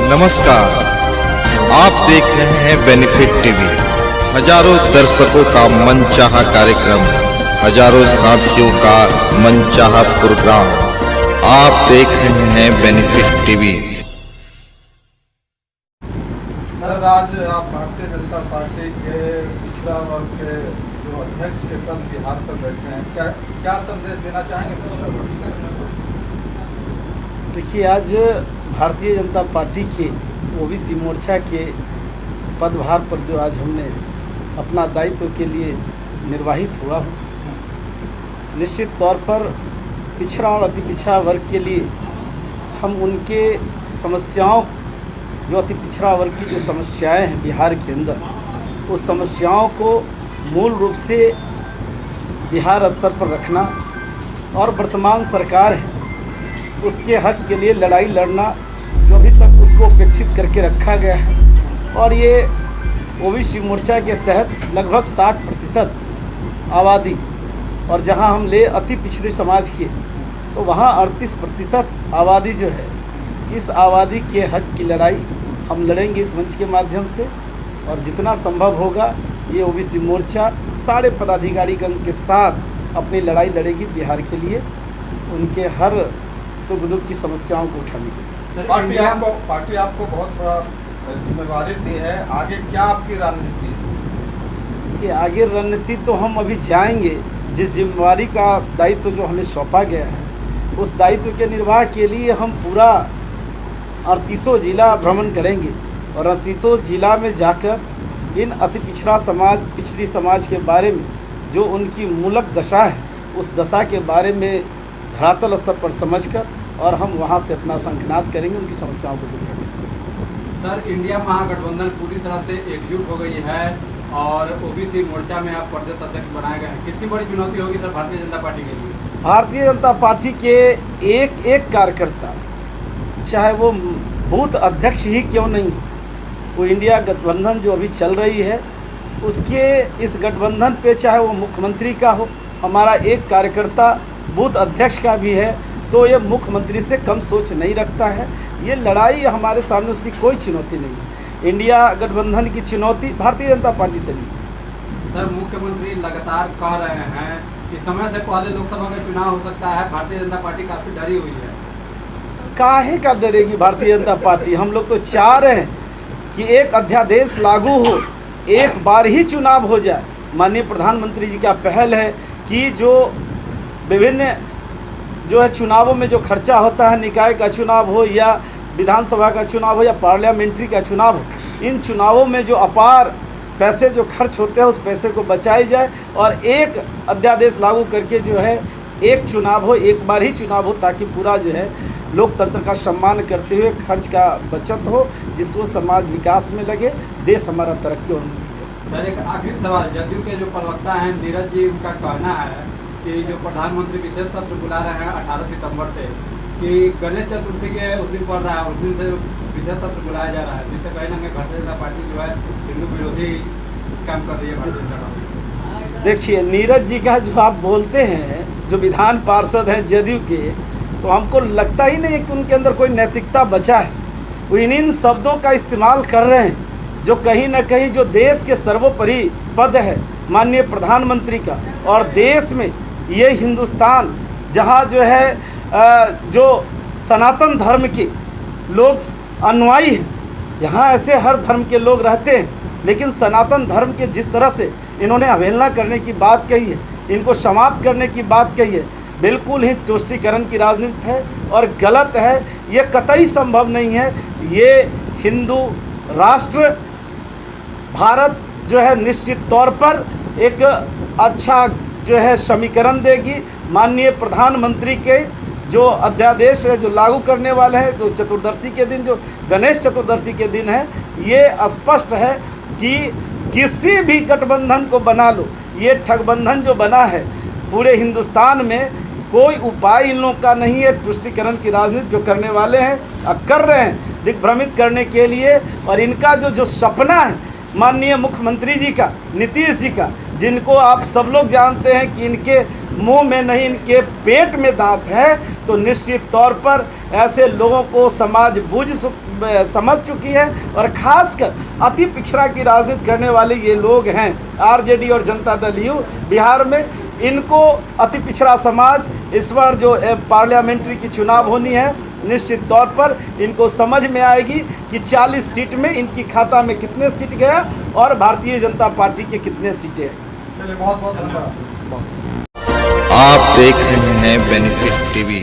नमस्कार, आप देख रहे हैं बेनिफिट टीवी। हजारों दर्शकों का मनचाहा कार्यक्रम, हजारों साथियों का मनचाहा प्रोग्राम, आप देख रहे हैं बेनिफिट टीवी। सर, आज आप भारतीय जनता पार्टी के पिछड़ा वर्ग के जो अध्यक्ष के पद बिहार पर बैठे हैं, क्या संदेश देना चाहेंगे पिछड़ा वर्ग से? देखिए, आज भारतीय जनता पार्टी के ओबीसी मोर्चा के पदभार पर जो आज हमने अपना दायित्व के लिए निर्वाहित हुआ हूँ, निश्चित तौर पर पिछड़ा और अति पिछड़ा वर्ग के लिए हम उनके समस्याओं, जो अति पिछड़ा वर्ग की जो समस्याएं हैं बिहार के अंदर, उस समस्याओं को मूल रूप से बिहार स्तर पर रखना और वर्तमान सरकार है उसके हक के लिए लड़ाई लड़ना, जो अभी तक उसको उपेक्षित करके रखा गया है। और ये ओबीसी मोर्चा के तहत लगभग 60% आबादी, और जहां हम ले अति पिछड़े समाज के तो वहां 38% आबादी जो है, इस आबादी के हक की लड़ाई हम लड़ेंगे इस मंच के माध्यम से। और जितना संभव होगा ये ओबीसी मोर्चा सारे पदाधिकारीगण के साथ अपनी लड़ाई लड़ेगी बिहार के लिए, उनके हर सुख दुख की समस्याओं को उठाने के लिए। पार्टी आपको बहुत बड़ा जिम्मेवारी दी है, आगे क्या आपकी रणनीति है? कि आगे रणनीति तो हम अभी जाएंगे, जिस जिम्मेवारी का दायित्व जो हमें सौंपा गया है उस दायित्व के निर्वाह के लिए हम पूरा 38 जिला भ्रमण करेंगे और 38 जिला में जाकर इन अति पिछड़ा समाज, पिछड़ी समाज के बारे में जो उनकी मूलक दशा है उस दशा के बारे में धरातल स्तर पर समझकर और हम वहां से अपना शंखनाद करेंगे, उनकी समस्याओं को दूर करेंगे। सर, इंडिया महागठबंधन पूरी तरह से एकजुट हो गई है और ओबीसी मोर्चा में आप प्रदेश अध्यक्ष बनाए गए हैं, कितनी बड़ी चुनौती होगी सर भारतीय जनता पार्टी के लिए? भारतीय जनता पार्टी के एक एक कार्यकर्ता, चाहे वो बूथ अध्यक्ष ही क्यों नहीं, वो इंडिया गठबंधन जो अभी चल रही है उसके इस गठबंधन पे, चाहे वो मुख्यमंत्री का हो, हमारा एक कार्यकर्ता बूथ अध्यक्ष का भी है, तो ये मुख्यमंत्री से कम सोच नहीं रखता है। ये लड़ाई हमारे सामने उसकी कोई चुनौती नहीं है। इंडिया गठबंधन की चुनौती भारतीय जनता पार्टी से नहीं। सर, मुख्यमंत्री लगातार कह रहे हैं कि समय से पहले लोकसभा में चुनाव हो सकता है, भारतीय जनता पार्टी काफ़ी डरी हुई है। काहे का डरेगी भारतीय जनता पार्टी? हम लोग तो चाह रहे हैं कि एक अध्यादेश लागू हो, एक बार ही चुनाव हो जाए। माननीय प्रधानमंत्री जी का पहल है कि जो विभिन्न जो है चुनावों में जो खर्चा होता है, निकाय का चुनाव हो या विधानसभा का चुनाव हो या पार्लियामेंट्री का चुनाव हो, इन चुनावों में जो अपार पैसे जो खर्च होते हैं उस पैसे को बचाई जाए और एक अध्यादेश लागू करके जो है एक चुनाव हो, एक बार ही चुनाव हो, ताकि पूरा जो है लोकतंत्र का सम्मान करते हुए खर्च का बचत हो, जिसको समाज विकास में लगे, देश हमारा तरक्की और उन्नति सर, एक आखिरी सवाल, जदयू के जो प्रवक्ता हैं नीरज जी, उनका कहना है कि जो प्रधानमंत्री विशेष सत्र बुला रहे हैं 18 सितंबर से, कि गणेश चतुर्थी के उस दिन पड़ रहा है, उस दिन से विशेष सत्र बुलाया जा रहा है, जिससे कहीं ना कहीं भारतीय जनता पार्टी जो है हिंदू विरोधी काम कर रही है भारतीय जनता पार्टी। देखिए, नीरज जी का जो आप बोलते हैं, जो विधान पार्षद हैं जदयू के, तो हमको लगता ही नहीं है कि उनके अंदर कोई नैतिकता बचा है। वो इन शब्दों का इस्तेमाल कर रहे हैं जो कहीं ना कहीं जो देश के सर्वोपरि पद है माननीय प्रधानमंत्री का, और देश में ये हिंदुस्तान जहाँ जो है जो सनातन धर्म के लोग अनुयायी हैं, यहाँ ऐसे हर धर्म के लोग रहते हैं, लेकिन सनातन धर्म के जिस तरह से इन्होंने अवहेलना करने की बात कही है, इनको समाप्त करने की बात कही है, बिल्कुल ही तुष्टीकरण की राजनीति है और गलत है। ये कतई संभव नहीं है। ये हिंदू राष्ट्र भारत जो है निश्चित तौर पर एक अच्छा जो है समीकरण देगी। माननीय प्रधानमंत्री के जो अध्यादेश है जो लागू करने वाले हैं, जो चतुर्दशी के दिन, जो गणेश चतुर्दशी के दिन है, ये स्पष्ट है कि किसी भी गठबंधन को बना लो, ये ठगबंधन जो बना है पूरे हिंदुस्तान में कोई उपाय इन लोग का नहीं है। तुष्टीकरण की राजनीति जो करने वाले हैं कर रहे हैं दिग्भ्रमित करने के लिए, और इनका जो सपना है माननीय मुख्यमंत्री जी का, नीतीश जी का, जिनको आप सब लोग जानते हैं कि इनके मुंह में नहीं इनके पेट में दांत है, तो निश्चित तौर पर ऐसे लोगों को समाज समझ चुकी है। और खासकर अति पिछड़ा की राजनीति करने वाले ये लोग हैं आरजेडी और जनता दल यू बिहार में, इनको अति पिछड़ा समाज इस बार जो पार्लियामेंट्री की चुनाव होनी है निश्चित तौर पर इनको समझ में आएगी कि 40 सीट में इनकी खाता में कितने सीट गया और भारतीय जनता पार्टी के कितने सीटें हैं। चलिए बहुत बहुत धन्यवाद। आप देख रहे हैं बेनिफिट टीवी।